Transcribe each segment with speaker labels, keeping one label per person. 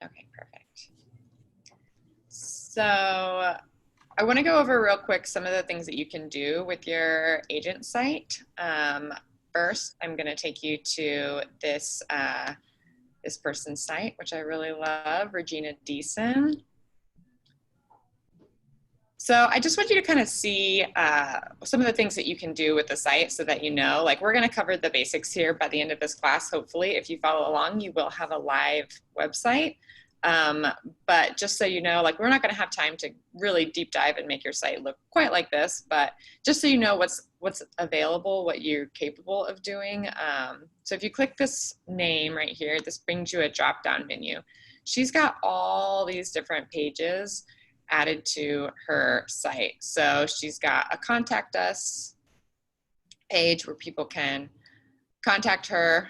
Speaker 1: Okay, perfect. So I want to go over real quick some of the things that you can do with your agent site. First, I'm going to take you to this this person's site, which I really love, Regina Deason. So I just want you to kind of see some of the things that you can do with the site so that you know, like we're going to cover the basics here by the end of this class. Hopefully, if you follow along, you will have a live website. But just so you know, like we're not going to have time to really deep dive and make your site look quite like this, but just so you know what's available, what you're capable of doing. So if you click this name right here, this brings you a drop-down menu. She's got all these different pages added to her site. So she's got a contact us page where people can contact her.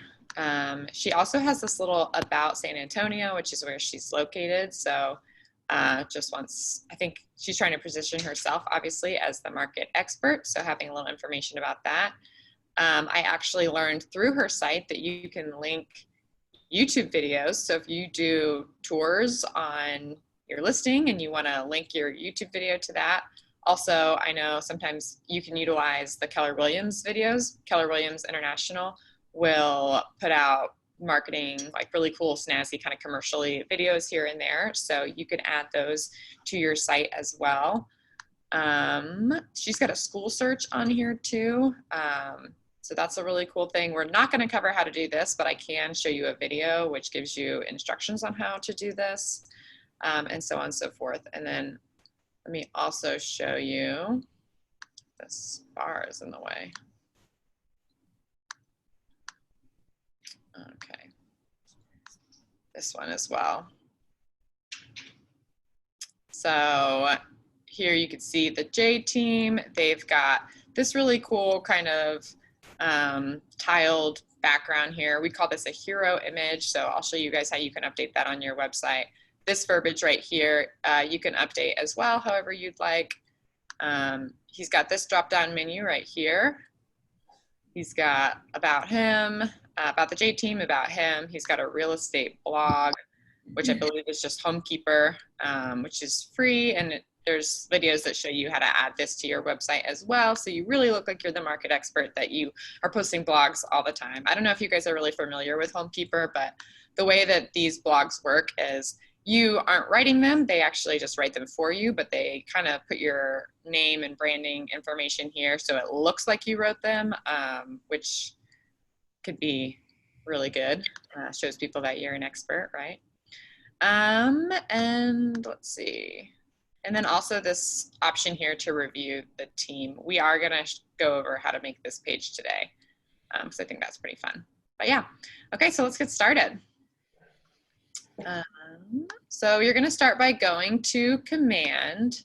Speaker 1: She also has this little about San Antonio, which is where she's located. So just once, I think she's trying to position herself obviously as the market expert. So having a little information about that. I actually learned through her site that you can link YouTube videos. So if you do tours on your listing and you want to link your YouTube video to that. Also, I know sometimes you can utilize the Keller Williams videos. Keller Williams International will put out marketing, like really cool, snazzy kind of commercially videos here and there. So you can add those to your site as well. She's got a school search on here too. So that's a really cool thing. We're not going to cover how to do this, but I can show you a video which gives you instructions on how to do this, and so on and so forth. And then let me also show you, this bar is in the way. Okay, this one as well. So here you can see the J team. They've got this really cool kind of tiled background here. We call this a hero image. So I'll show you guys how you can update that on your website. This verbiage right here, you can update as well, however you'd like. He's got this drop-down menu right here. He's got about him, about the J team, about him. He's got a real estate blog, which I believe is just Homekeeper, which is free, and there's videos that show you how to add this to your website as well. So you really look like you're the market expert, that you are posting blogs all the time. I don't know if you guys are really familiar with Homekeeper, but the way that these blogs work is you aren't writing them, they actually just write them for you, but they kind of put your name and branding information here so it looks like you wrote them, which could be really good. Shows people that you're an expert, right? And let's see. And then also this option here to review the team. We are gonna go over how to make this page today, because I think that's pretty fun. But yeah, okay, so let's get started. So you're gonna start by going to command.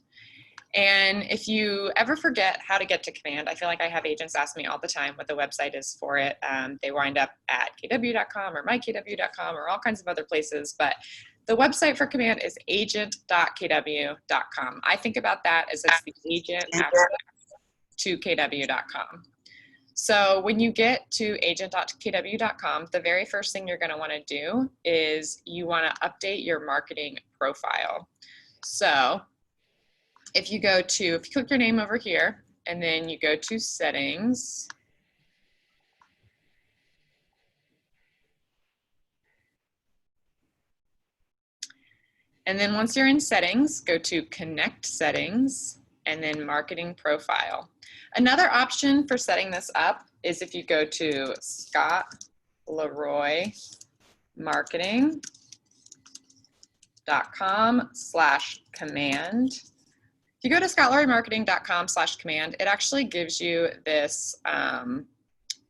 Speaker 1: And if you ever forget how to get to command, I feel like I have agents ask me all the time what the website is for it. They wind up at kw.com or mykw.com or all kinds of other places, but the website for command is agent.kw.com. I think about that as it's the agent access to kw.com. So when you get to agent.kw.com, the very first thing you're going to want to do is you want to update your marketing profile. So if you click your name over here and then you go to settings, and then once you're in settings, go to connect settings and then marketing profile. Another option for setting this up is if you go to Scott Leroy marketing.com/command. If you go to scottleroymarketing.com/command, it actually gives you this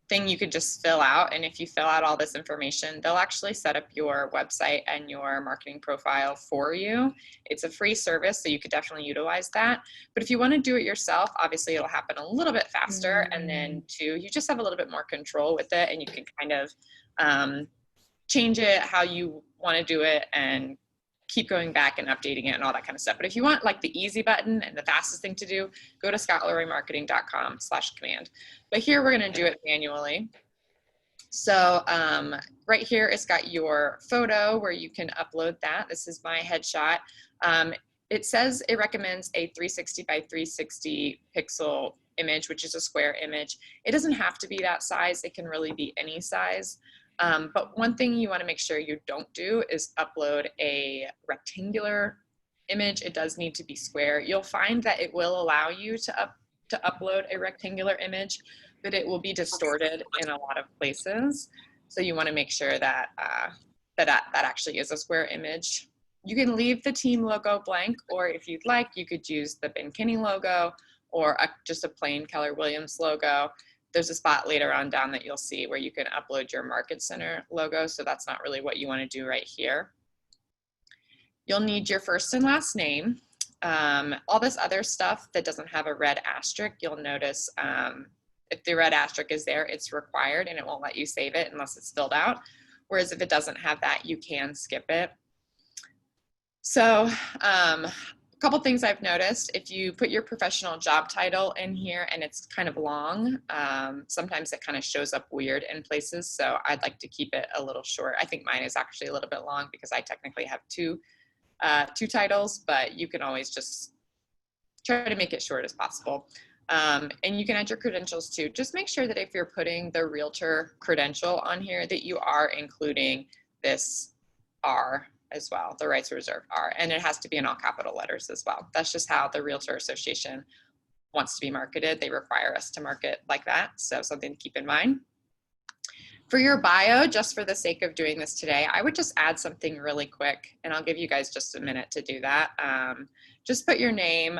Speaker 1: thing you could just fill out. And if you fill out all this information, they'll actually set up your website and your marketing profile for you. It's a free service, so you could definitely utilize that. But if you want to do it yourself, obviously it'll happen a little bit faster. And then two, you just have a little bit more control with it, and you can kind of change it how you want to do it and keep going back and updating it and all that kind of stuff. But if you want like the easy button and the fastest thing to do, go to scottleroymarketing.com/command. But here we're going to do it manually. So right here, it's got your photo where you can upload that. This is my headshot. It says it recommends a 360 by 360 pixel image, which is a square image. It doesn't have to be that size. It can really be any size. But one thing you want to make sure you don't do is upload a rectangular image. It does need to be square. You'll find that it will allow you to upload a rectangular image, but it will be distorted in a lot of places. So you want to make sure that that actually is a square image. You can leave the team logo blank, or if you'd like, you could use the Ben Kinney logo or just a plain Keller Williams logo. There's a spot later on down that you'll see where you can upload your Market Center logo, so that's not really what you want to do right here. You'll need your first and last name. All this other stuff that doesn't have a red asterisk, you'll notice if the red asterisk is there, it's required and it won't let you save it unless it's filled out. Whereas if it doesn't have that, you can skip it. So a couple things I've noticed, if you put your professional job title in here and it's kind of long, sometimes it kind of shows up weird in places. So I'd like to keep it a little short. I think mine is actually a little bit long because I technically have two titles, but you can always just try to make it short as possible. And you can add your credentials too. Just make sure that if you're putting the realtor credential on here, that you are including this R as well, the rights reserved R, and it has to be in all capital letters as well. That's just how the Realtor Association wants to be marketed. They require us to market like that, so something to keep in mind. For your bio, just for the sake of doing this today, I would just add something really quick, and I'll give you guys just a minute to do that. Just put your name.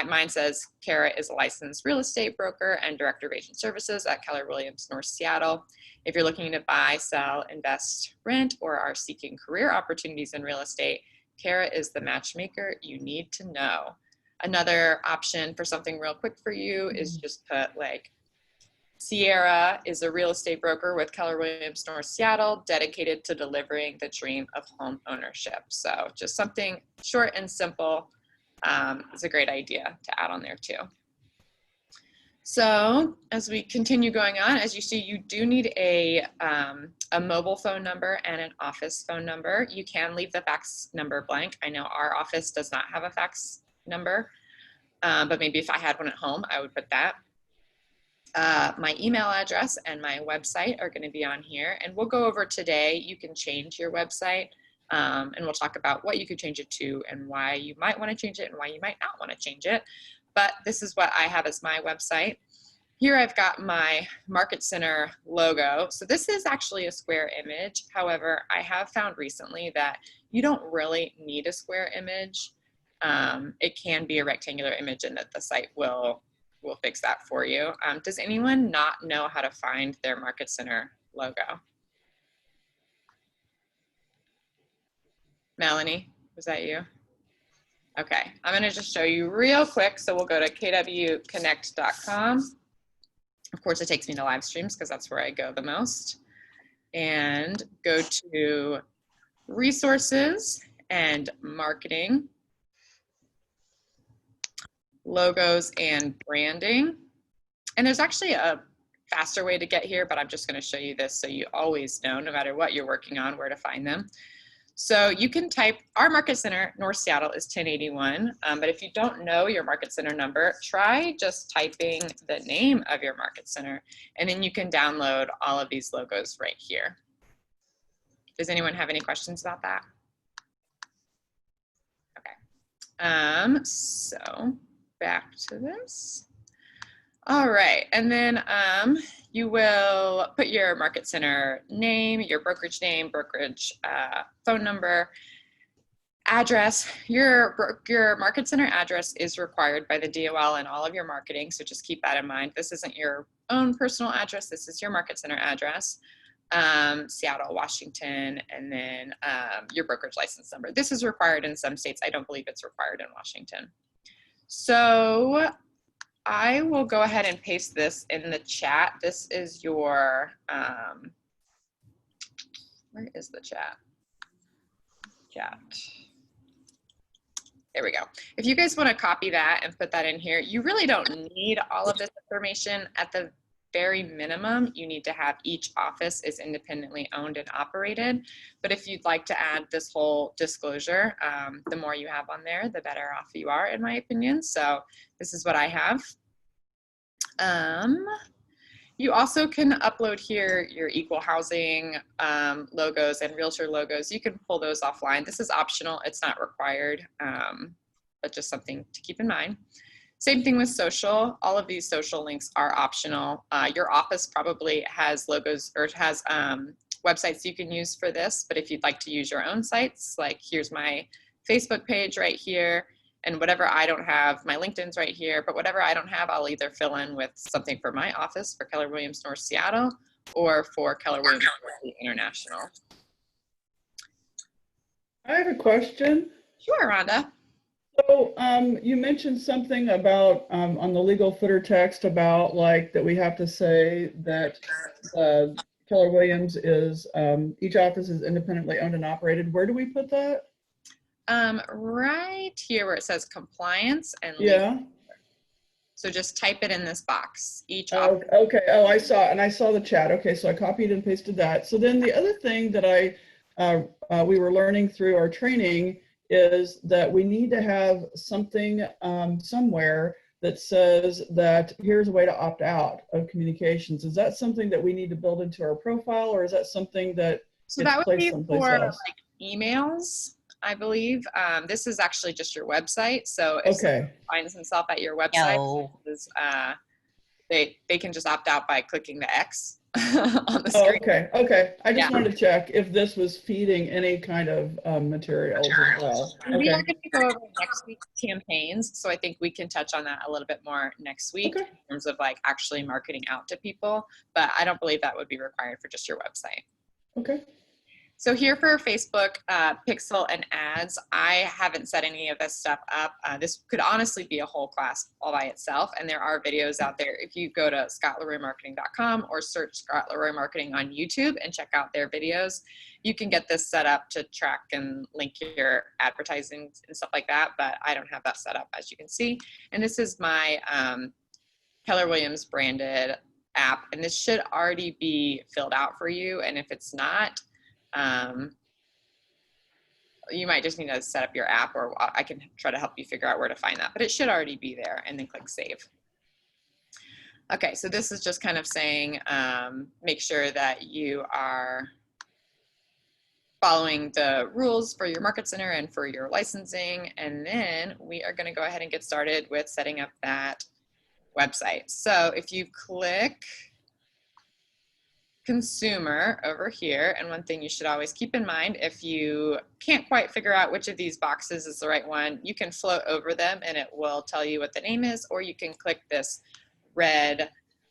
Speaker 1: Mine says, Kara is a licensed real estate broker and director of agent services at Keller Williams, North Seattle. If you're looking to buy, sell, invest, rent, or are seeking career opportunities in real estate, Kara is the matchmaker you need to know. Another option for something real quick for you is just put like, Sierra is a real estate broker with Keller Williams, North Seattle, dedicated to delivering the dream of home ownership. So just something short and simple. It's a great idea to add on there too. So as we continue going on, as you see, you do need a mobile phone number and an office phone number. You can leave the fax number blank. I know our office does not have a fax number, but maybe if I had one at home, I would put that. My email address and my website are going to be on here, and we'll go over today. You can change your website. And we'll talk about what you could change it to and why you might want to change it and why you might not want to change it. But this is what I have as my website. Here I've got my Market Center logo. So this is actually a square image. However, I have found recently that you don't really need a square image. It can be a rectangular image and that the site will fix that for you. Does anyone not know how to find their Market Center logo? Melanie, was that you? Okay, I'm gonna just show you real quick. So we'll go to kwconnect.com. Of course, it takes me to live streams because that's where I go the most. And go to resources and marketing, logos and branding. And there's actually a faster way to get here, but I'm just gonna show you this so you always know, no matter what you're working on, where to find them. So you can type, our Market Center, North Seattle, is 1081. But if you don't know your Market Center number, try just typing the name of your Market Center, and then you can download all of these logos right here. Does anyone have any questions about that? Okay. So back to this. All right, and then you will put your Market Center name, your brokerage name, brokerage phone number, address. Your Market Center address is required by the DOL in all of your marketing, so just keep that in mind. This isn't your own personal address, this is your Market Center address. Seattle, Washington, and then your brokerage license number. This is required in some states. I don't believe it's required in Washington. So I will go ahead and paste this in the chat. This is your, where is the chat? Chat. There we go. If you guys want to copy that and put that in here, you really don't need all of this information at the very minimum, you need to have each office is independently owned and operated. But if you'd like to add this whole disclosure, the more you have on there, the better off you are, in my opinion. So this is what I have. You also can upload here your equal housing logos and realtor logos. You can pull those offline. This is optional, it's not required, but just something to keep in mind. Same thing with social. All of these social links are optional. Your office probably has logos or has websites you can use for this, but if you'd like to use your own sites, like here's my Facebook page right here, and whatever I don't have, my LinkedIn's right here, but whatever I don't have, I'll either fill in with something for my office for Keller Williams North Seattle or for Keller Williams International.
Speaker 2: I have a question.
Speaker 1: Sure, Rhonda.
Speaker 2: So you mentioned something about on the legal footer text about like that we have to say that Keller Williams is, each office is independently owned and operated. Where do we put that?
Speaker 1: Right here where it says compliance and legal.
Speaker 2: Yeah.
Speaker 1: So just type it in this box. Each
Speaker 2: Oh, okay. Oh, I saw the chat. Okay, so I copied and pasted that. So then the other thing that we were learning through our training is that we need to have something somewhere that says that here's a way to opt out of communications. Is that something that we need to build into our profile, or is that something that
Speaker 1: so that would be for like emails, I believe. This is actually just your website. So if someone finds himself at your website, they can just opt out by clicking the X on the screen.
Speaker 2: Okay. I just wanted to check if this was feeding any kind of materials as well.
Speaker 1: We are going to go over next week's campaigns, so I think we can touch on that a little bit more next week in terms of like actually marketing out to people, but I don't believe that would be required for just your website.
Speaker 2: Okay.
Speaker 1: So here for Facebook, Pixel, and ads, I haven't set any of this stuff up. This could honestly be a whole class all by itself, and there are videos out there. If you go to scottleroymarketing.com or search Scott Leroy Marketing on YouTube and check out their videos, you can get this set up to track and link your advertising and stuff like that, but I don't have that set up, as you can see. And this is my Keller Williams branded app, and this should already be filled out for you, and if it's not, you might just need to set up your app, or I can try to help you figure out where to find that, but it should already be there, and then click save. Okay, so this is just kind of saying, make sure that you are following the rules for your market center and for your licensing, and then we are going to go ahead and get started with setting up that website. So if you click consumer over here, and one thing you should always keep in mind, if you can't quite figure out which of these boxes is the right one, you can float over them and it will tell you what the name is, or you can click this red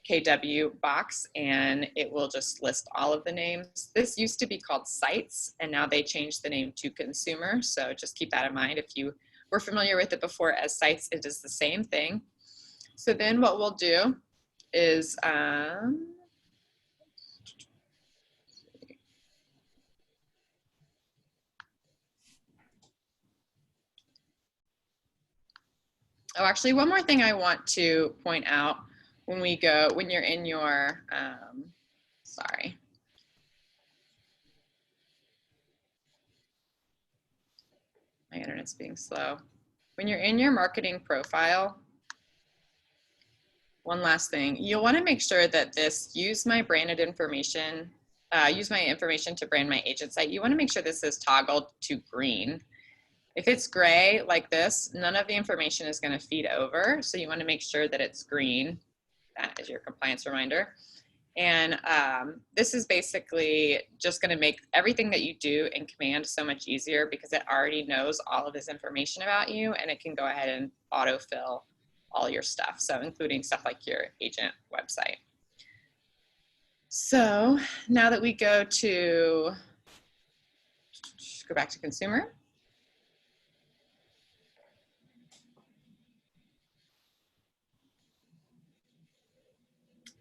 Speaker 1: KW box and it will just list all of the names. This used to be called sites, and now they changed the name to consumer, so just keep that in mind. If you were familiar with it before as sites, it is the same thing. So then what we'll do is oh, actually, one more thing I want to point out when you're in your, sorry. My internet's being slow. When you're in your marketing profile, one last thing, you'll want to make sure that this use my branded information, use my information to brand my agent site. You want to make sure this is toggled to green. If it's gray like this, none of the information is going to feed over. So you want to make sure that it's green. That is your compliance reminder. And this is basically just going to make everything that you do in Command so much easier, because it already knows all of this information about you, and it can go ahead and autofill all your stuff. So including stuff like your agent website. So now that we go back to consumer.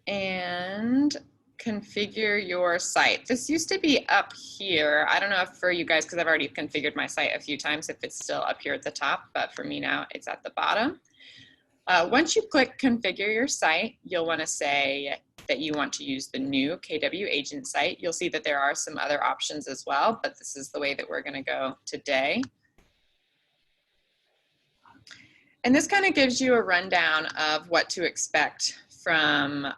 Speaker 1: And configure your site. This used to be up here. I don't know if for you guys, because I've already configured my site a few times, if it's still up here at the top, but for me now it's at the bottom. Once you click configure your site, you'll want to say that you want to use the new KW agent site. You'll see that there are some other options as well, but this is the way that we're going to go today. And this kind of gives you a rundown of what to expect from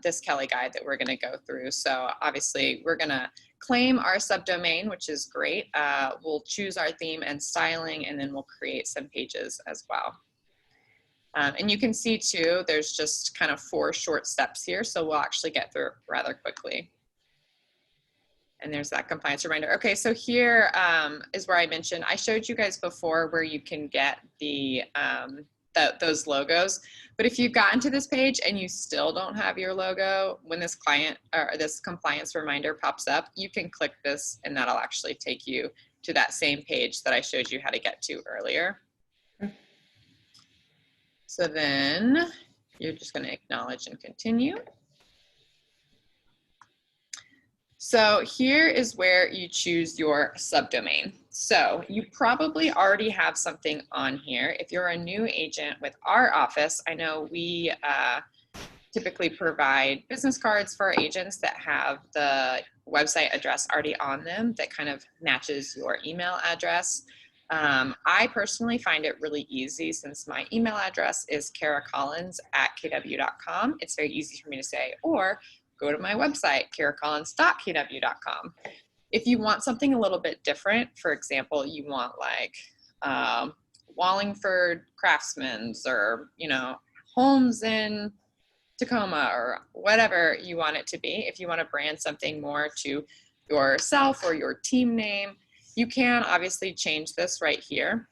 Speaker 1: this Kelly guide that we're going to go through. So obviously we're going to claim our subdomain, which is great. We'll choose our theme and styling, and then we'll create some pages as well. And you can see too, there's just kind of 4 short steps here, so we'll actually get through it rather quickly. And there's that compliance reminder. Okay, so here is where I mentioned, I showed you guys before where you can get the those logos. But if you've gotten to this page and you still don't have your logo, when this client or this compliance reminder pops up, you can click this and that'll actually take you to that same page that I showed you how to get to earlier. So then you're just going to acknowledge and continue. So here is where you choose your subdomain. So you probably already have something on here. If you're a new agent with our office, I know we typically provide business cards for our agents that have the website address already on them that kind of matches your email address. I personally find it really easy since my email address is karacollins@kw.com. It's very easy for me to say, or go to my website, karacollins.kw.com. If you want something a little bit different, for example, you want like Wallingford Craftsman's or, you know, homes in Tacoma or whatever you want it to be. If you want to brand something more to yourself or your team name, you can obviously change this right here.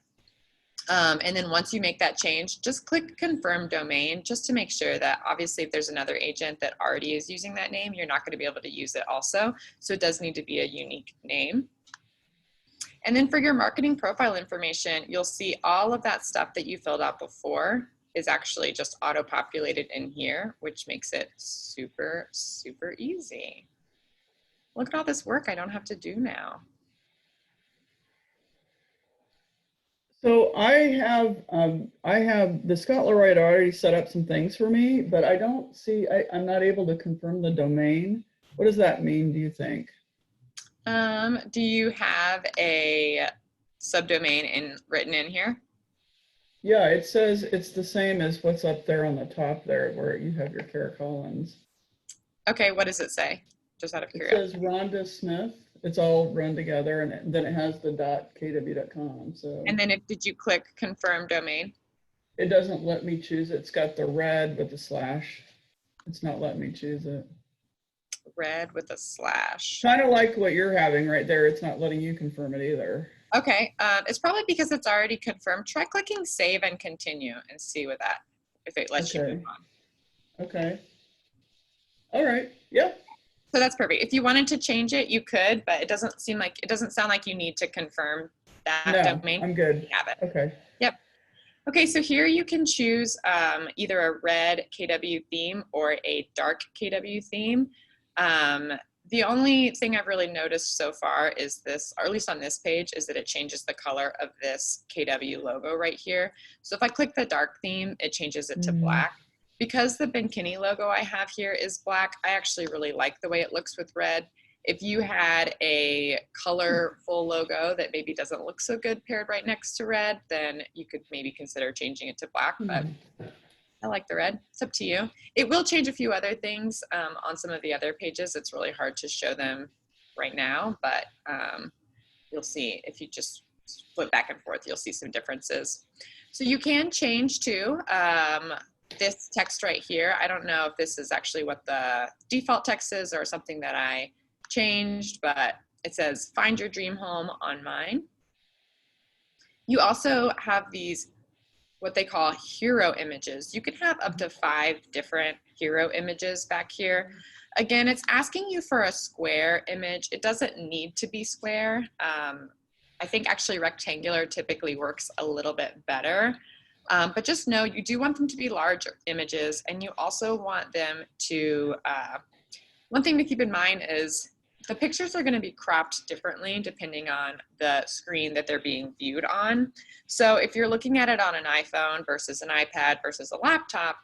Speaker 1: And then once you make that change, just click confirm domain just to make sure that obviously if there's another agent that already is using that name, you're not going to be able to use it also. So it does need to be a unique name. And then for your marketing profile information, you'll see all of that stuff that you filled out before is actually just auto-populated in here, which makes it super, super easy. Look at all this work I don't have to do now.
Speaker 2: So I have the Scott Leroy already set up some things for me, but I don't see, I'm not able to confirm the domain. What does that mean, do you think?
Speaker 1: Do you have a subdomain written in here?
Speaker 2: Yeah, it says it's the same as what's up there on the top there where you have your Kara Collins.
Speaker 1: Okay, what does it say? Just out of curiosity.
Speaker 2: It says Rhonda Smith. It's all run together, and then it has the .kw.com. So.
Speaker 1: And then did you click confirm domain?
Speaker 2: It doesn't let me choose it. It's got the red with the slash. It's not letting me choose it.
Speaker 1: Red with a slash.
Speaker 2: Kind of like what you're having right there. It's not letting you confirm it either.
Speaker 1: Okay, it's probably because it's already confirmed. Try clicking save and continue and see what that, if it lets you move on.
Speaker 2: Okay. All right. Yep.
Speaker 1: So that's perfect. If you wanted to change it, you could, but it doesn't sound like you need to confirm that domain.
Speaker 2: I'm good.
Speaker 1: You have it.
Speaker 2: Okay.
Speaker 1: Yep. Okay, so here you can choose either a red KW theme or a dark KW theme. The only thing I've really noticed so far is this, or at least on this page, is that it changes the color of this KW logo right here. So if I click the dark theme, it changes it to black. Because the Ben Kinney logo I have here is black, I actually really like the way it looks with red. If you had a colorful logo that maybe doesn't look so good paired right next to red, then you could maybe consider changing it to black, but I like the red. It's up to you. It will change a few other things on some of the other pages. It's really hard to show them right now, but you'll see if you just flip back and forth, you'll see some differences. So you can change too. This text right here, I don't know if this is actually what the default text is or something that I changed, but it says find your dream home on mine. You also have these what they call hero images. You can have up to 5 different hero images back here. Again, it's asking you for a square image. It doesn't need to be square. I think actually rectangular typically works a little bit better. But just know you do want them to be large images, and you also want them to, one thing to keep in mind is the pictures are going to be cropped differently depending on the screen that they're being viewed on. So if you're looking at it on an iPhone versus an iPad versus a laptop,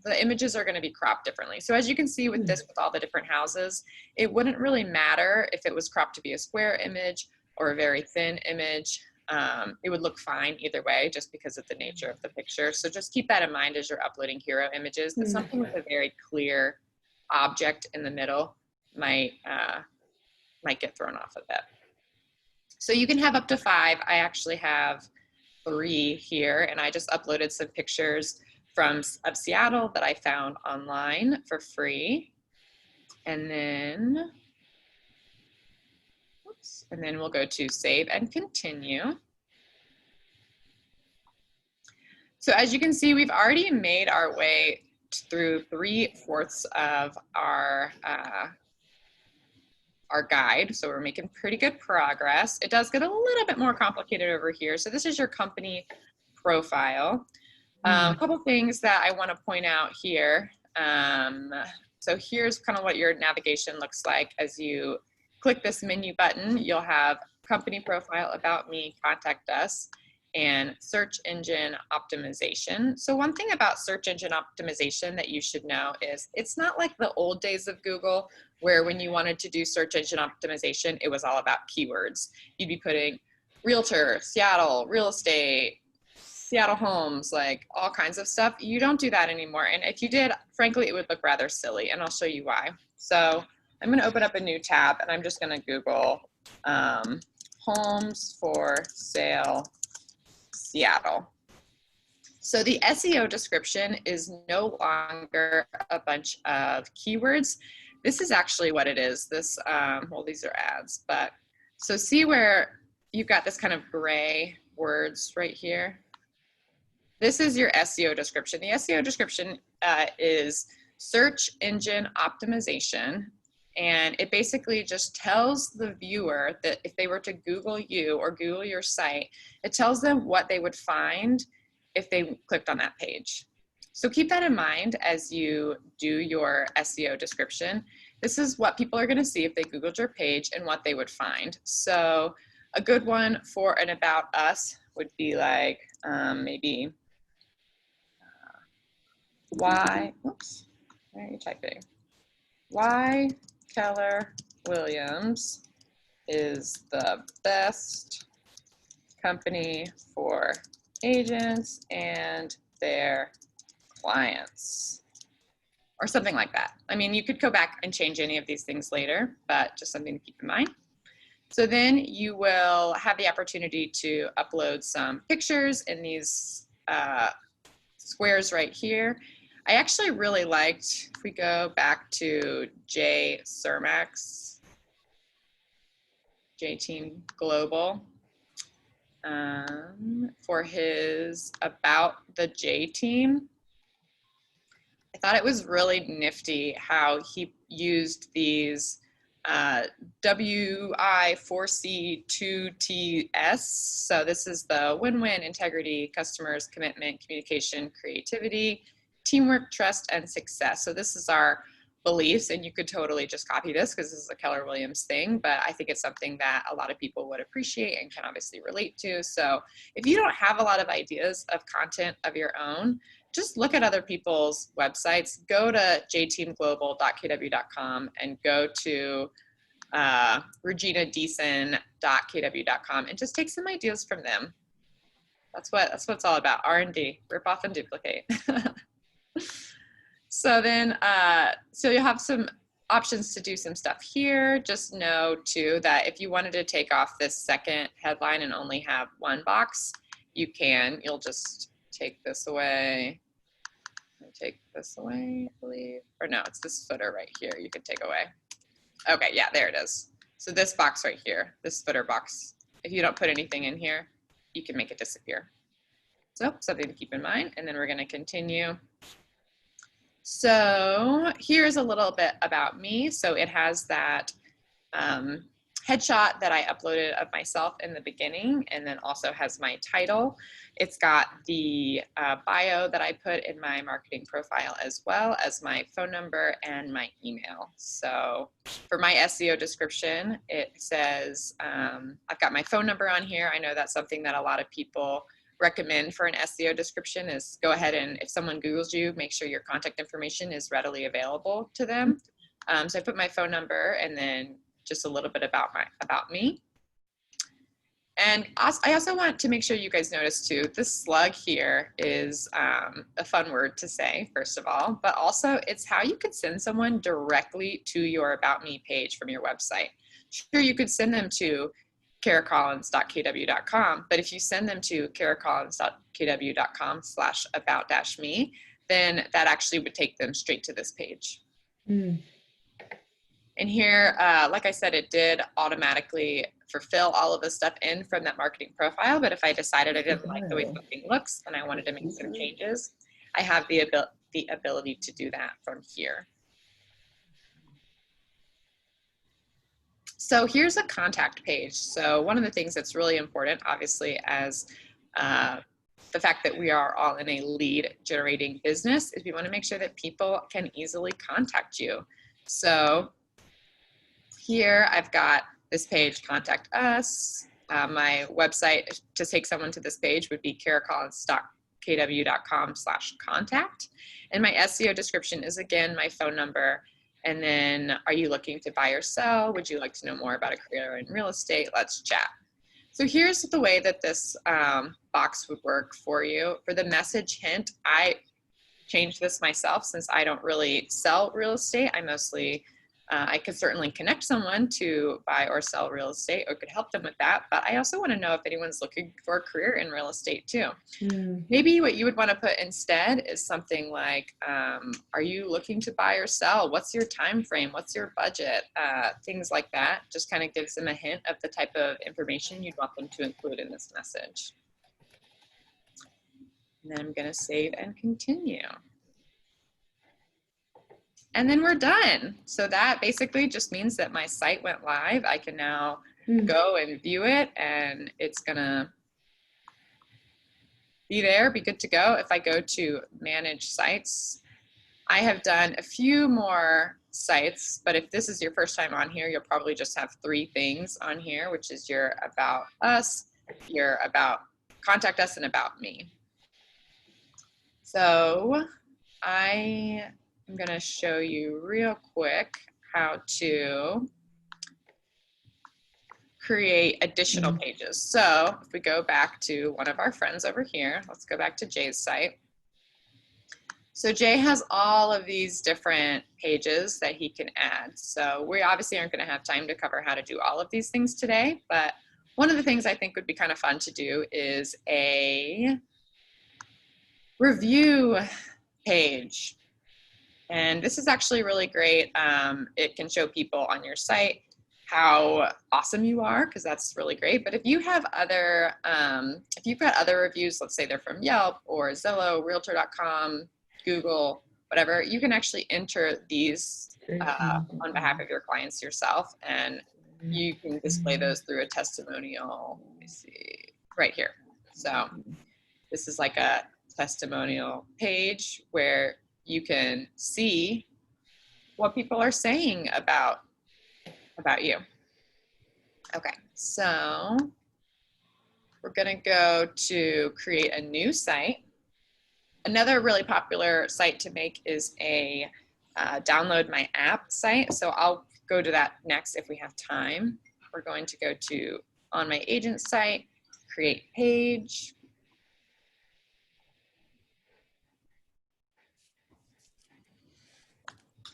Speaker 1: the images are going to be cropped differently. So as you can see with this, with all the different houses, it wouldn't really matter if it was cropped to be a square image or a very thin image. It would look fine either way, just because of the nature of the picture. So just keep that in mind as you're uploading hero images, that something with a very clear object in the middle might get thrown off a bit. So you can have up to 5. I actually have 3 here, and I just uploaded some pictures of Seattle that I found online for free. And then, we'll go to save and continue. So as you can see, we've already made our way through 3/4 of our guide. So we're making pretty good progress. It does get a little bit more complicated over here. So this is your company profile. A couple things that I want to point out here. So here's kind of what your navigation looks like. As you click this menu button, you'll have company profile, about me, contact us, and search engine optimization. So one thing about search engine optimization that you should know is it's not like the old days of Google, where when you wanted to do search engine optimization, it was all about keywords. You'd be putting realtor, Seattle, real estate, Seattle homes, like all kinds of stuff. You don't do that anymore. And if you did, frankly, it would look rather silly, and I'll show you why. So I'm going to open up a new tab, and I'm just going to Google homes for sale Seattle. So the SEO description is no longer a bunch of keywords. This is actually what it is. This, well, these are ads, but so see where you've got this kind of gray words right here. This is your SEO description. The SEO description is search engine optimization. And it basically just tells the viewer that if they were to Google you or Google your site, it tells them what they would find if they clicked on that page. So keep that in mind as you do your SEO description. This is what people are going to see if they Googled your page and what they would find. So a good one for an about us would be like maybe why, oops, where are you typing? Why Keller Williams is the best company for agents and their clients, or something like that. I mean, you could go back and change any of these things later, but just something to keep in mind. So then you will have the opportunity to upload some pictures in these squares right here. I actually really liked, if we go back to Jay Cermak's, J-Team Global, for his About the J-Team. I thought it was really nifty how he used these WI4C2TS. So this is the win-win: integrity, customers, commitment, communication, creativity, teamwork, trust, and success. So this is our beliefs, and you could totally just copy this because this is a Keller Williams thing, but I think it's something that a lot of people would appreciate and can obviously relate to. So if you don't have a lot of ideas of content of your own, just look at other people's websites. Go to jteamglobal.kw.com and go to reginadeason.kw.com and just take some ideas from them. That's what it's all about. R&D, rip off and duplicate. So then, so you'll have some options to do some stuff here. Just know too that if you wanted to take off this second headline and only have one box, you can. You'll just take this away. Take this away, I believe. Or no, it's this footer right here you could take away. Okay, yeah, there it is. So this box right here, this footer box, if you don't put anything in here, you can make it disappear. So something to keep in mind, and then we're gonna continue. So here's a little bit about me. So it has that headshot that I uploaded of myself in the beginning, and then also has my title. It's got the bio that I put in my marketing profile, as well as my phone number and my email. So for my SEO description, it says, I've got my phone number on here. I know that's something that a lot of people recommend for an SEO description, is go ahead and if someone Googles you, make sure your contact information is readily available to them. So I put my phone number and then just a little bit about me. And I also want to make sure you guys notice too, this slug here is a fun word to say, first of all, but also it's how you could send someone directly to your About Me page from your website. Sure, you could send them to karacollins.kw.com, but if you send them to karacollins.kw.com/about-me, then that actually would take them straight to this page. And here, like I said, it did automatically fulfill all of the stuff in from that marketing profile. But if I decided I didn't like the way something looks and I wanted to make some changes, I have the ability to do that from here. So here's a contact page. So one of the things that's really important, obviously, as the fact that we are all in a lead generating business, is we want to make sure that people can easily contact you. So here I've got this page, contact us. My website to take someone to this page would be karacollins.kw.com/contact. And my SEO description is, again, my phone number. And then, are you looking to buy or sell? Would you like to know more about a career in real estate? Let's chat. So here's the way that this box would work for you. For the message hint, I changed this myself since I don't really sell real estate. I mostly I could certainly connect someone to buy or sell real estate, or could help them with that. But I also want to know if anyone's looking for a career in real estate too. Maybe what you would want to put instead is something like, are you looking to buy or sell? What's your time frame? What's your budget? Things like that. Just kind of gives them a hint of the type of information you'd want them to include in this message. And then I'm going to save and continue. And then we're done. So that basically just means that my site went live. I can now go and view it, and it's gonna be there, be good to go. If I go to manage sites, I have done a few more sites, but if this is your first time on here, you'll probably just have 3 things on here, which is your about us, your about contact us, and about me. So I'm going to show you real quick how to create additional pages. So if we go back to one of our friends over here, let's go back to Jay's site. So Jay has all of these different pages that he can add. So we obviously aren't going to have time to cover how to do all of these things today, but one of the things I think would be kind of fun to do is a review page. And this is actually really great. It can show people on your site how awesome you are, because that's really great. But if you have other, if you've got other reviews, let's say they're from Yelp or Zillow, Realtor.com, Google, whatever, you can actually enter these on behalf of your clients yourself, and you can display those through a testimonial. Let me see, right here. So this is like a testimonial page where you can see what people are saying about you. Okay, so we're gonna go to create a new site. Another really popular site to make is a download my app site. So I'll go to that next if we have time. We're going to go to on my agent site, create page.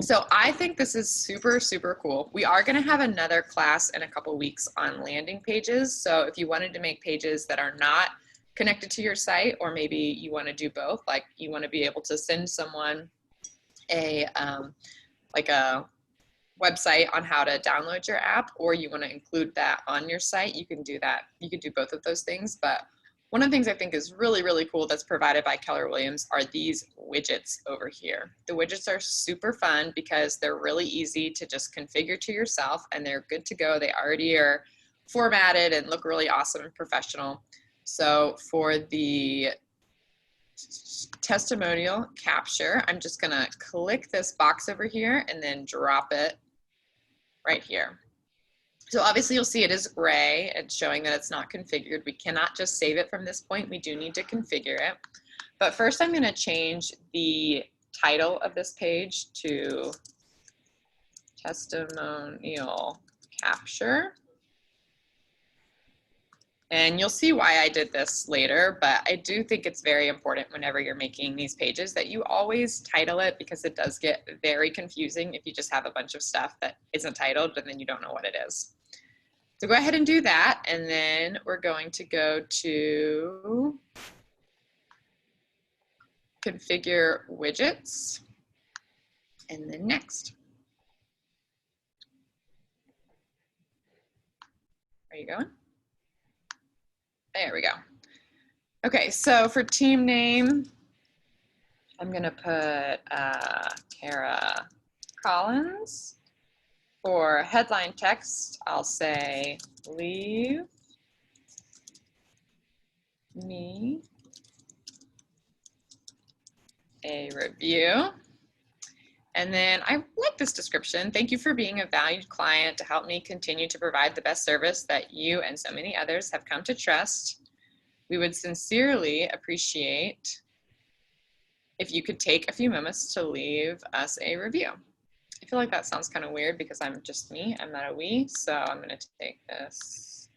Speaker 1: So I think this is super, super cool. We are going to have another class in a couple weeks on landing pages. So if you wanted to make pages that are not connected to your site, or maybe you want to do both, like you want to be able to send someone a like a website on how to download your app, or you want to include that on your site, you can do that. You can do both of those things. But One of the things I think is really, really cool that's provided by Keller Williams are these widgets over here. The widgets are super fun because they're really easy to just configure to yourself, and they're good to go. They already are formatted and look really awesome and professional. So for the testimonial capture, I'm just gonna click this box over here and then drop it right here. So obviously you'll see it is gray and showing that it's not configured. We cannot just save it from this point. We do need to configure it. But first I'm going to change the title of this page to testimonial capture. And you'll see why I did this later, but I do think it's very important whenever you're making these pages that you always title it, because it does get very confusing if you just have a bunch of stuff that isn't titled and then you don't know what it is. So go ahead and do that, and then we're going to go to configure widgets, and then next. Are you going? There we go. Okay, so for team name, I'm gonna put Kara Collins. For headline text, I'll say, leave me a review. And then I like this description. Thank you for being a valued client to help me continue to provide the best service that you and so many others have come to trust. We would sincerely appreciate if you could take a few moments to leave us a review. I feel like that sounds kind of weird because I'm just me, I'm not a we, so I'm gonna take this.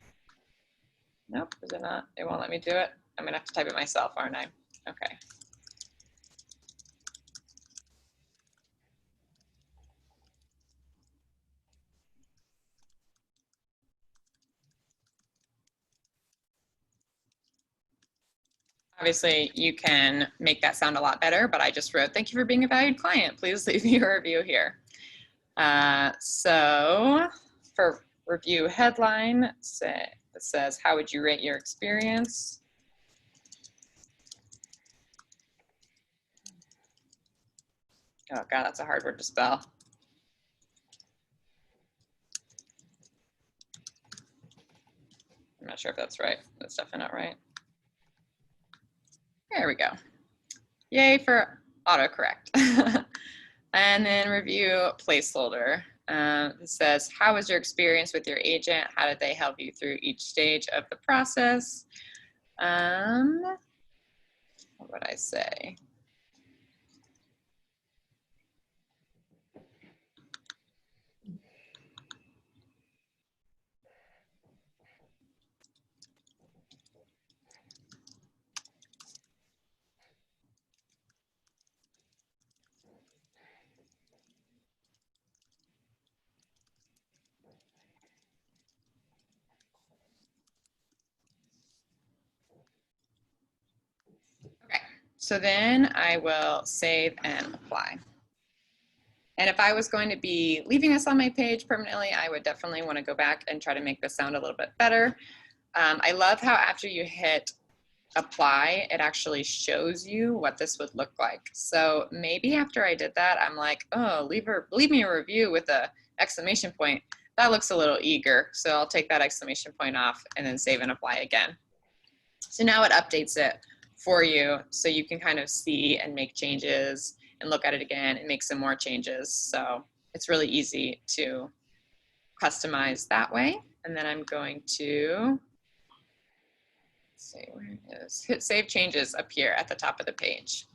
Speaker 1: Nope, is it not? It won't let me do it. I'm gonna have to type it myself, aren't I? Okay. Obviously, you can make that sound a lot better, but I just wrote, thank you for being a valued client. Please leave me a review here. So for review headline, it says, how would you rate your experience? Oh God, that's a hard word to spell. I'm not sure if that's right. That's definitely not right. There we go. Yay for autocorrect. And then review placeholder. It says, how was your experience with your agent? How did they help you through each stage of the process? What would I say? Okay, so then I will save and apply. And if I was going to be leaving this on my page permanently, I would definitely want to go back and try to make this sound a little bit better. I love how after you hit apply, it actually shows you what this would look like. So maybe after I did that, I'm like, oh, leave me a review with a exclamation point. That looks a little eager. So I'll take that exclamation point off and then save and apply again. So now it updates it for you so you can kind of see and make changes and look at it again and make some more changes. So it's really easy to customize that way. And then I'm going to see where it is. Hit save changes up here at the top of the page.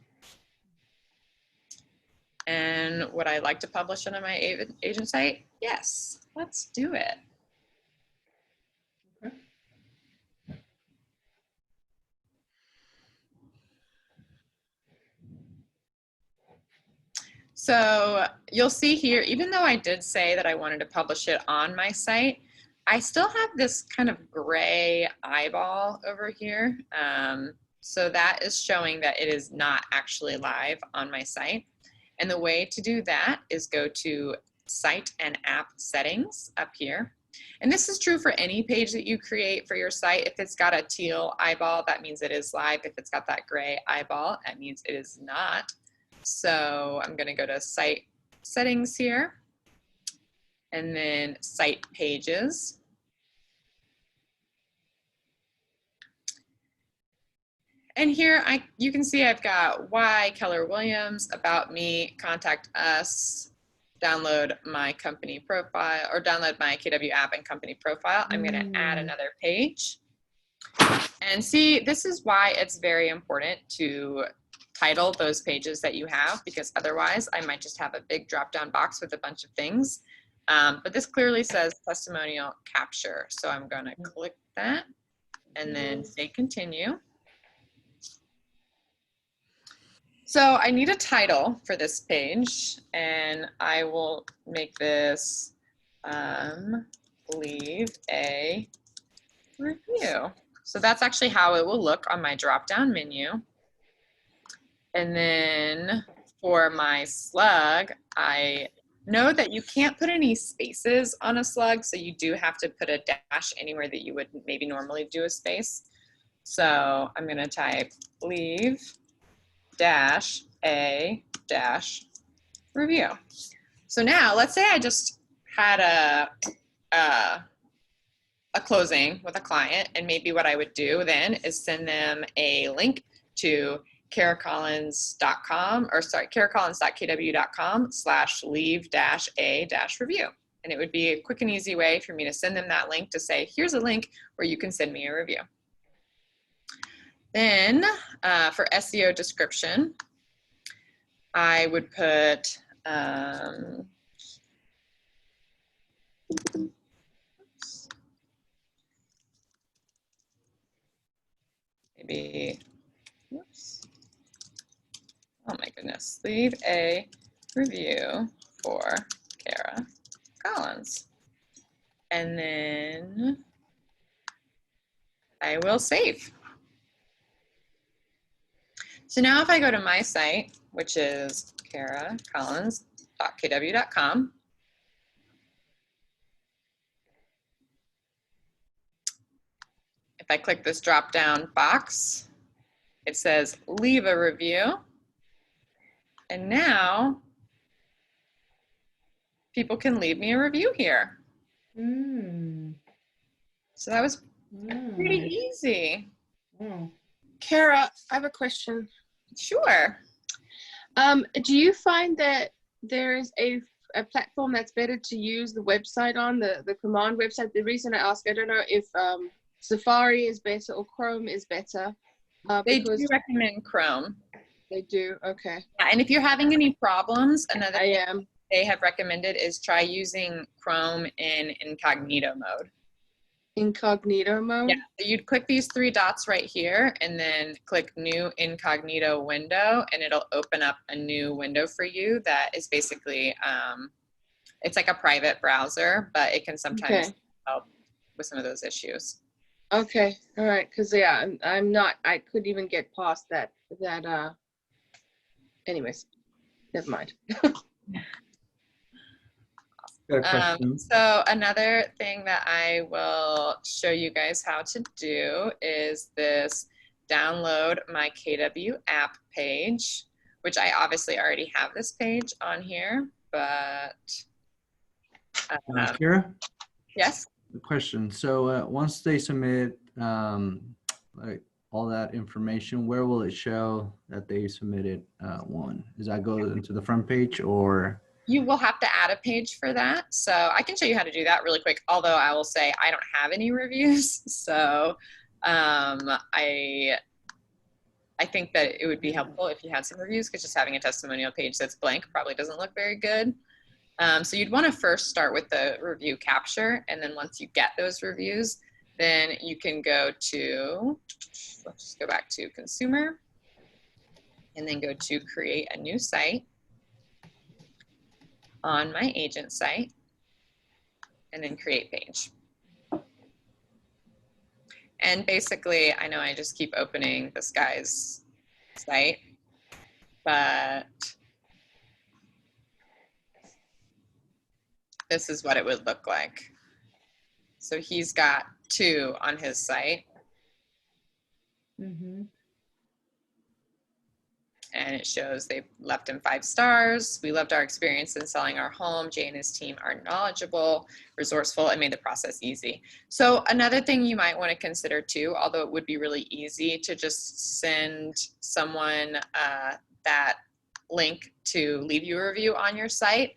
Speaker 1: And would I like to publish it on my agent site? Yes, let's do it.
Speaker 2: Okay.
Speaker 1: So you'll see here, even though I did say that I wanted to publish it on my site, I still have this kind of gray eyeball over here. So that is showing that it is not actually live on my site. And the way to do that is go to Site and App Settings up here. And this is true for any page that you create for your site. If it's got a teal eyeball, that means it is live. If it's got that gray eyeball, that means it is not. So I'm going to go to site settings here, and then site pages. And here you can see I've got why, Keller Williams, about me, contact us, download my company profile, or download my KW app and company profile. I'm going to add another page. And see, this is why it's very important to title those pages that you have, because otherwise I might just have a big drop-down box with a bunch of things. But this clearly says testimonial capture. So I'm going to click that and then say continue. So I need a title for this page, and I will make this leave a review. So that's actually how it will look on my drop-down menu. And then for my slug, I know that you can't put any spaces on a slug, so you do have to put a dash anywhere that you would maybe normally do a space. So I'm going to type leave dash a dash review. So now let's say I just had a closing with a client, and maybe what I would do then is send them a link to karacollins.com, or sorry, karacollins.kw.com/leave-a-review. And it would be a quick and easy way for me to send them that link to say, here's a link where you can send me a review. Then for SEO description, I would put maybe, whoops. Oh my goodness, leave a review for Kara Collins. And then I will save. So now if I go to my site, which is karacollins.kw.com, if I click this drop-down box, it says leave a review. And now people can leave me a review here. So that was pretty easy.
Speaker 3: Kara, I have a question.
Speaker 1: Sure.
Speaker 3: Do you find that there's a platform that's better to use the website on, the command website? The reason I ask, I don't know if Safari is better or Chrome is better.
Speaker 1: They do recommend Chrome.
Speaker 3: They do, okay.
Speaker 1: Yeah, and if you're having any problems, another
Speaker 3: I
Speaker 1: thing
Speaker 3: am.
Speaker 1: they have recommended is try using Chrome in incognito mode.
Speaker 3: Incognito mode?
Speaker 1: Yeah, so you'd click these three dots right here and then click new incognito window, and it'll open up a new window for you that is basically, it's like a private browser, but it can sometimes help with some of those issues.
Speaker 3: Okay, all right, because yeah, I'm not, I couldn't even get past that, anyways, never mind.
Speaker 4: Got a question.
Speaker 1: So another thing that I will show you guys how to do is this download my KW app page, which I obviously already have this page on here, but
Speaker 4: Kara?
Speaker 1: yes.
Speaker 4: The question. So once they submit like all that information, where will it show that they submitted one? Does that go into the front page, or?
Speaker 1: You will have to add a page for that. So I can show you how to do that really quick, although I will say I don't have any reviews. So I think that it would be helpful if you had some reviews, because just having a testimonial page that's blank probably doesn't look very good. So you'd want to first start with the review capture, and then once you get those reviews, then you can go to, let's just go back to consumer, and then go to create a new site on my agent site, and then create page. And basically, I know I just keep opening this guy's site, but this is what it would look like. So he's got 2 on his site.
Speaker 2: Mhm.
Speaker 1: And it shows they've left him 5 stars. We loved our experience in selling our home. Jay and his team are knowledgeable, resourceful, and made the process easy. So another thing you might want to consider too, although it would be really easy to just send someone that link to leave you a review on your site,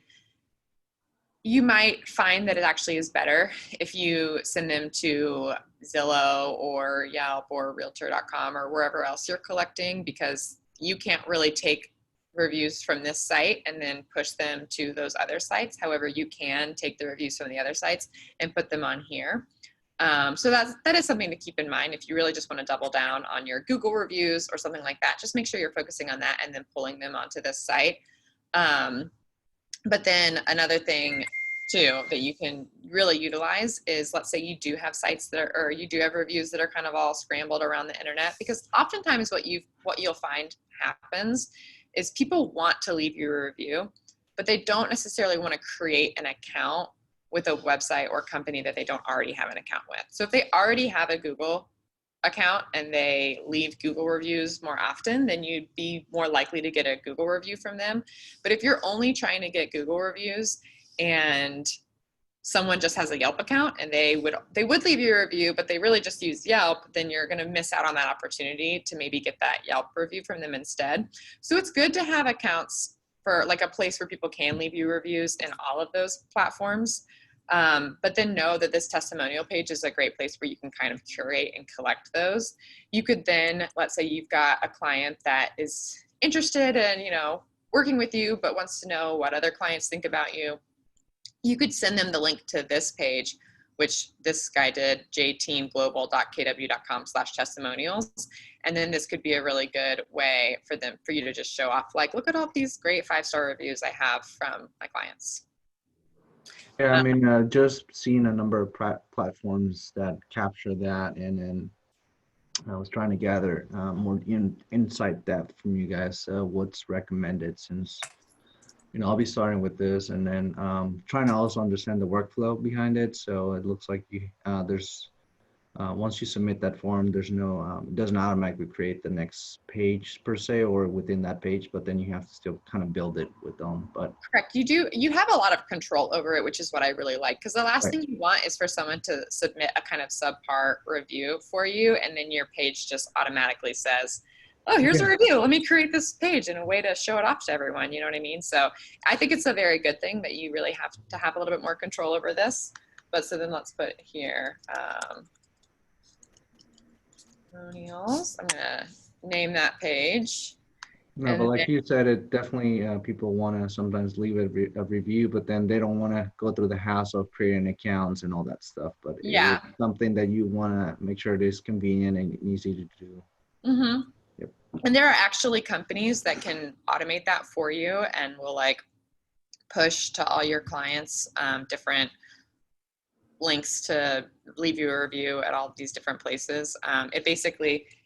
Speaker 1: you might find that it actually is better if you send them to Zillow or Yelp or Realtor.com or wherever else you're collecting, because you can't really take reviews from this site and then push them to those other sites. However, you can take the reviews from the other sites and put them on here. So that is something to keep in mind if you really just want to double down on your Google reviews or something like that. Just make sure you're focusing on that and then pulling them onto this site. But then another thing too that you can really utilize is, let's say you do have sites that are, or you do have reviews that are kind of all scrambled around the internet, because oftentimes what you'll find happens is people want to leave you a review, but they don't necessarily want to create an account with a website or company that they don't already have an account with. So if they already have a Google account and they leave Google reviews more often, then you'd be more likely to get a Google review from them. But if you're only trying to get Google reviews and someone just has a Yelp account and they would leave you a review, but they really just use Yelp, then you're going to miss out on that opportunity to maybe get that Yelp review from them instead. So it's good to have accounts for like a place where people can leave you reviews in all of those platforms. But then know that this testimonial page is a great place where you can kind of curate and collect those. You could then, let's say you've got a client that is interested in, working with you, but wants to know what other clients think about you. You could send them the link to this page, which this guy did, jteamglobal.kw.com/testimonials. And then this could be a really good way for you to just show off, like, look at all these great 5-star reviews I have from my clients.
Speaker 4: Yeah, I mean, just seeing a number of platforms that capture that, and then I was trying to gather more insight depth from you guys, what's recommended, since I'll be starting with this, and then trying to also understand the workflow behind it. So it looks like there's once you submit that form, there's no it doesn't automatically create the next page per se, or within that page, but then you have to still kind of build it with them. But
Speaker 1: correct, you have a lot of control over it, which is what I really like, because the last
Speaker 4: right.
Speaker 1: thing you want is for someone to submit a kind of subpar review for you, and then your page just automatically says, oh, here's a review, let me create this page in a way to show it off to everyone. You know what I mean? So I think it's a very good thing that you really have to have a little bit more control over this. But so then let's put here testimonials. I'm gonna name that page.
Speaker 4: No, but like you said, it definitely people want to sometimes leave a review, but then they don't want to go through the hassle of creating accounts and all that stuff. But
Speaker 1: yeah,
Speaker 4: it's something that you want to make sure it is convenient and easy to do.
Speaker 1: Mm-hmm.
Speaker 4: Yep.
Speaker 1: And there are actually companies that can automate that for you and will like push to all your clients different links to leave you a review at all of these different places.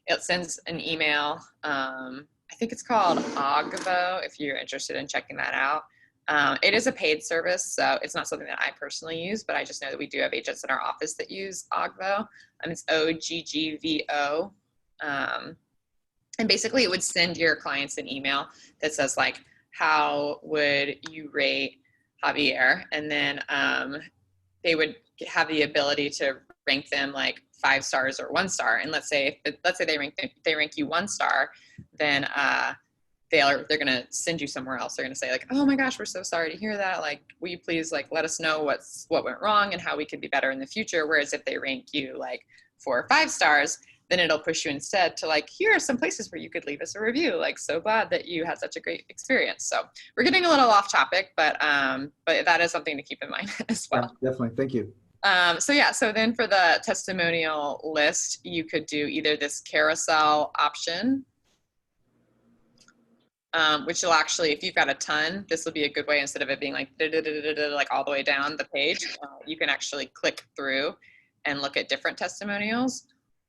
Speaker 1: It sends an email. I think it's called Ogvo, if you're interested in checking that out. It is a paid service, so it's not something that I personally use, but I just know that we do have agents in our office that use Ogvo. It's OGGVO. And basically it would send your clients an email that says like, how would you rate Javier? And then they would have the ability to rank them like 5 stars or 1 star. And let's say they rank you 1 star, then they're going to send you somewhere else. They're going to say like, oh my gosh, we're so sorry to hear that. Like, will you please like let us know what went wrong and how we could be better in the future? Whereas if they rank you like 4 or 5 stars, then it'll push you instead to like, here are some places where you could leave us a review. Like, so glad that you had such a great experience. So we're getting a little off topic, but that is something to keep in mind as well.
Speaker 4: Yeah, definitely. Thank you.
Speaker 1: So then for the testimonial list, you could do either this carousel option, which will actually, if you've got a ton, this will be a good way, instead of it being like, like all the way down the page, you can actually click through and look at different testimonials.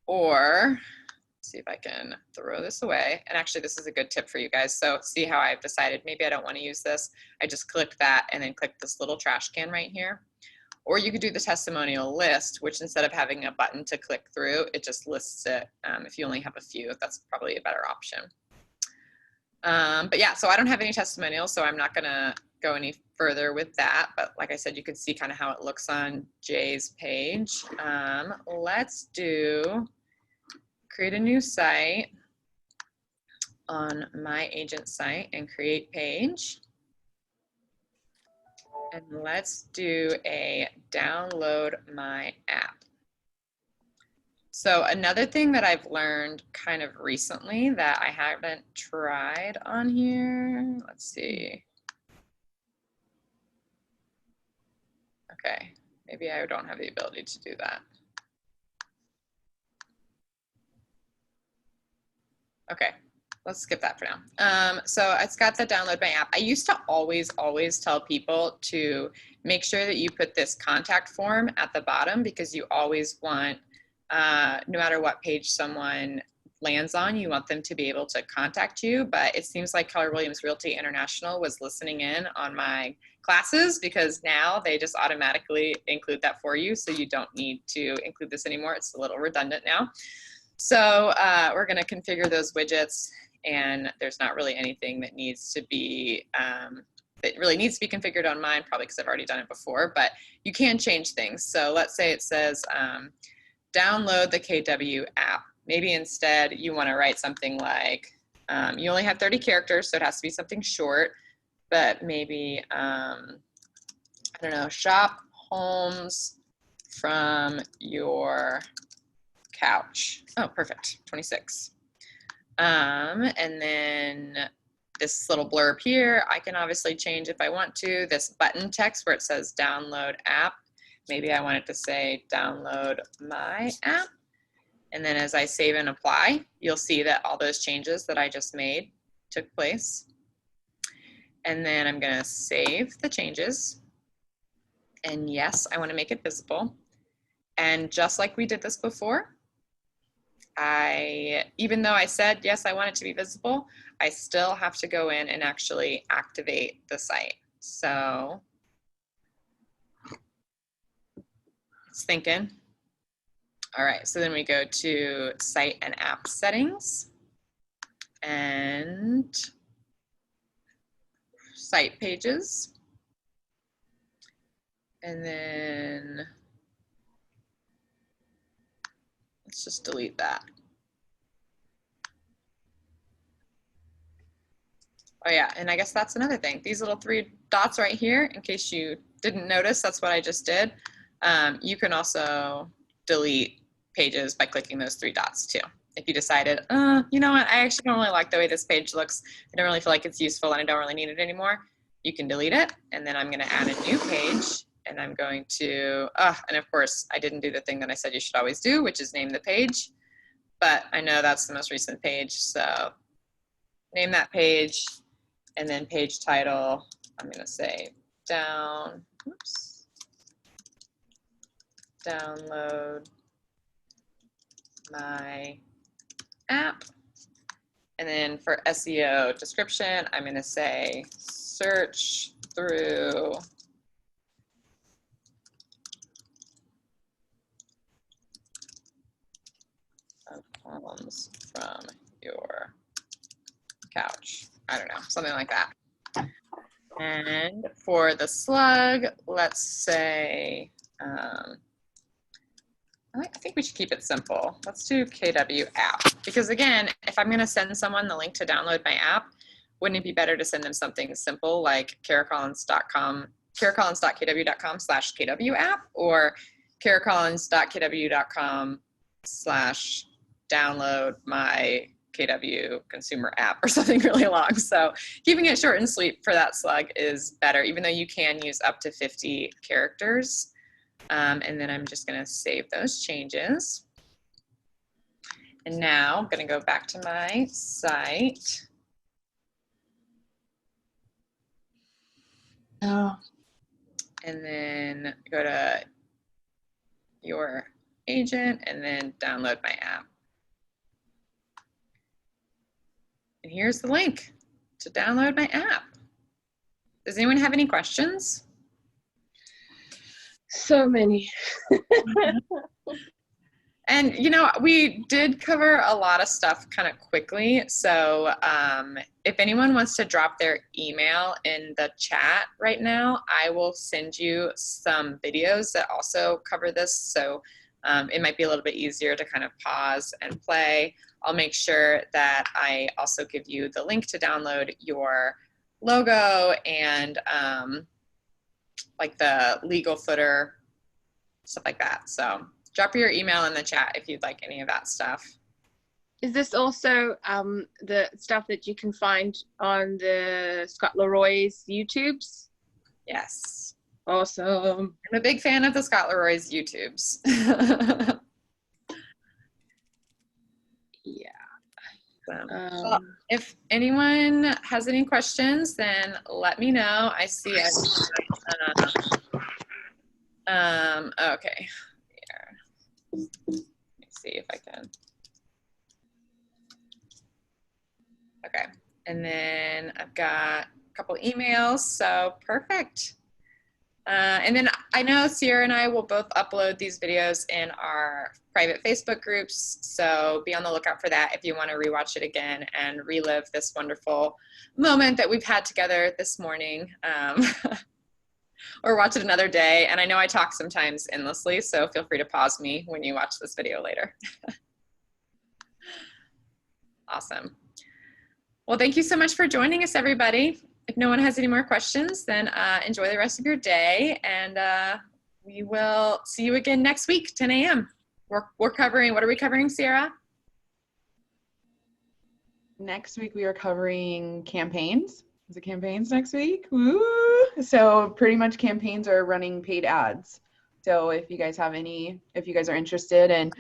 Speaker 1: Or see if I can throw this away. And actually this is a good tip for you guys. So see how I've decided maybe I don't want to use this. I just clicked that and then click this little trash can right here. Or you could do the testimonial list, which instead of having a button to click through, it just lists it. If you only have a few, that's probably a better option. But yeah, so I don't have any testimonials, so I'm not gonna go any further with that. But like I said, you can see kind of how it looks on Jay's page. Let's create a new site on my agent site and create page. And let's do a download my app. So another thing that I've learned kind of recently that I haven't tried on here, let's see. Okay, maybe I don't have the ability to do that. Okay, let's skip that for now. So it's got the download my app. I used to always tell people to make sure that you put this contact form at the bottom, because you always want, no matter what page someone lands on, you want them to be able to contact you. But it seems like Keller Williams Realty International was listening in on my classes, because now they just automatically include that for you. So you don't need to include this anymore. It's a little redundant now. So we're going to configure those widgets, and there's not really anything that needs to be, that really needs to be configured on mine, probably because I've already done it before, but you can change things. So let's say it says, download the KW app. Maybe instead you want to write something like, you only have 30 characters, so it has to be something short, but maybe, I don't know, shop homes from your couch. Oh, perfect, 26. And then this little blurb here, I can obviously change if I want to. This button text where it says download app, maybe I want it to say download my app. And then as I save and apply, you'll see that all those changes that I just made took place. And then I'm gonna save the changes. And yes, I wanna make it visible. And just like we did this before, even though I said, yes, I want it to be visible, I still have to go in and actually activate the site. So it's thinking. All right, so then we go to site and app settings and site pages. And then let's just delete that. Oh yeah, and I guess that's another thing. These little 3 dots right here, in case you didn't notice, that's what I just did. You can also delete pages by clicking those 3 dots too. If you decided, you know what, I actually don't really like the way this page looks, I don't really feel like it's useful and I don't really need it anymore, you can delete it. And then I'm gonna add a new page, and I'm going to, and of course I didn't do the thing that I said you should always do, which is name the page, but I know that's the most recent page, so name that page, and then page title, I'm gonna say download my app. And then for SEO description, I'm gonna say search through poems from your couch. I don't know, something like that. And for the slug, let's say, I think we should keep it simple. Let's do KW app. Because again, if I'm gonna send someone the link to download my app, wouldn't it be better to send them something simple like karacollins.kw.com/KW app, or karacollins.kw.com/download my KW consumer app, or something really long. So keeping it short and sweet for that slug is better, even though you can use up to 50 characters. And then I'm just gonna save those changes. And now I'm gonna go back to my site. Oh. And then go to your agent and then download my app. And here's the link to download my app. Does anyone have any questions?
Speaker 3: So many.
Speaker 1: And, you know, we did cover a lot of stuff kind of quickly. So if anyone wants to drop their email in the chat right now, I will send you some videos that also cover this. So it might be a little bit easier to kind of pause and play. I'll make sure that I also give you the link to download your logo and like the legal footer, stuff like that. So drop your email in the chat if you'd like any of that stuff.
Speaker 3: Is this also the stuff that you can find on the Scott Leroy's YouTubes?
Speaker 1: Yes.
Speaker 3: Awesome.
Speaker 1: I'm a big fan of the Scott Leroy's YouTubes.
Speaker 3: Yeah.
Speaker 1: Well, if anyone has any questions, then let me know. I see it. Okay. Here. Let me see if I can. Okay. And then I've got a couple emails, so perfect. And then I know Sierra and I will both upload these videos in our private Facebook groups, so be on the lookout for that if you want to rewatch it again and relive this wonderful moment that we've had together this morning, or watch it another day. And I know I talk sometimes endlessly, so feel free to pause me when you watch this video later. Awesome. Well, thank you so much for joining us, everybody. If no one has any more questions, then enjoy the rest of your day, and we will see you again next week, 10 a.m. We're covering, what are we covering, Sierra?
Speaker 5: Next week we are covering campaigns. Is it campaigns next week? Woo! So pretty much campaigns are running paid ads. So if you guys are interested in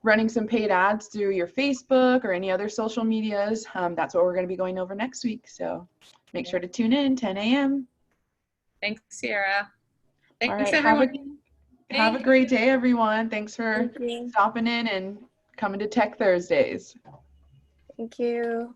Speaker 5: running some paid ads through your Facebook or any other social medias, that's what we're going to be going over next week. So make sure to tune in, 10 a.m.
Speaker 1: Thanks, Sierra. Thanks,
Speaker 5: All right,
Speaker 1: everyone.
Speaker 5: have a great day, everyone. Thanks for
Speaker 6: Thank you.
Speaker 5: stopping in and coming to Tech Thursdays.
Speaker 6: Thank you.